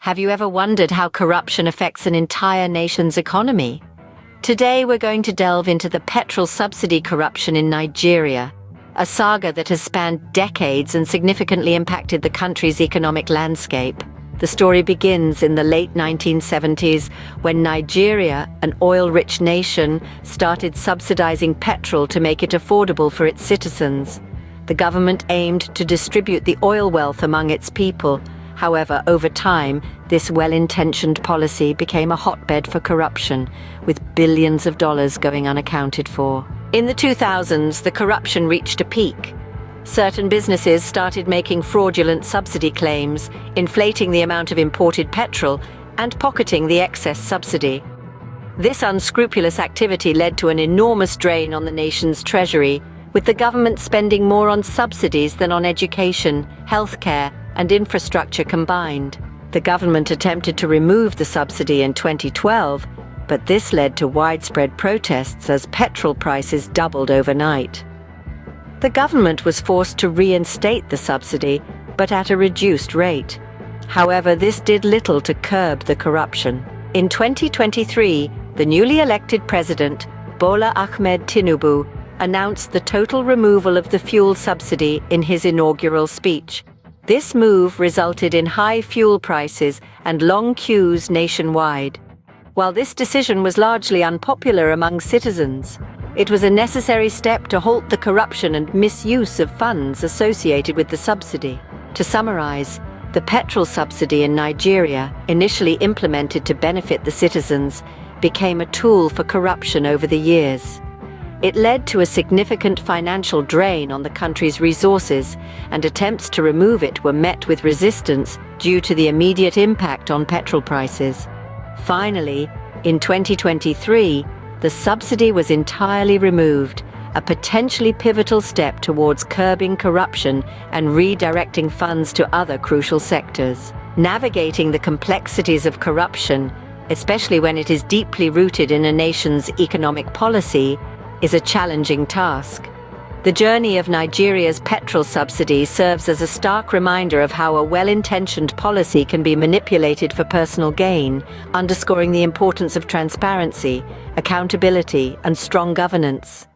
Have you ever wondered how corruption affects an entire nation's economy? Today we're going to delve into the petrol subsidy corruption in Nigeria, a saga that has spanned decades and significantly impacted the country's economic landscape. The story begins in the late 1970s when Nigeria, an oil-rich nation, started subsidizing petrol to make it affordable for its citizens. The government aimed to distribute the oil wealth among its people. However, over time, this well-intentioned policy became a hotbed for corruption, with billions of dollars going unaccounted for. In the 2000s, the corruption reached a peak. Certain businesses started making fraudulent subsidy claims, inflating the amount of imported petrol and pocketing the excess subsidy. This unscrupulous activity led to an enormous drain on the nation's treasury, with the government spending more on subsidies than on education, healthcare, and infrastructure combined. The government attempted to remove the subsidy in 2012, but this led to widespread protests as petrol prices doubled overnight. The government was forced to reinstate the subsidy, but at a reduced rate. However, this did little to curb the corruption. In 2023, the newly elected president, Bola Ahmed Tinubu, announced the total removal of the fuel subsidy in his inaugural speech. This move resulted in high fuel prices and long queues nationwide. While this decision was largely unpopular among citizens, it was a necessary step to halt the corruption and misuse of funds associated with the subsidy. To summarize, the petrol subsidy in Nigeria, initially implemented to benefit the citizens, became a tool for corruption over the years. It led to a significant financial drain on the country's resources, and attempts to remove it were met with resistance due to the immediate impact on petrol prices. Finally, in 2023, the subsidy was entirely removed, a potentially pivotal step towards curbing corruption and redirecting funds to other crucial sectors. Navigating the complexities of corruption, especially when it is deeply rooted in a nation's economic policy, is a challenging task. The journey of Nigeria's petrol subsidy serves as a stark reminder of how a well-intentioned policy can be manipulated for personal gain, underscoring the importance of transparency, accountability, and strong governance.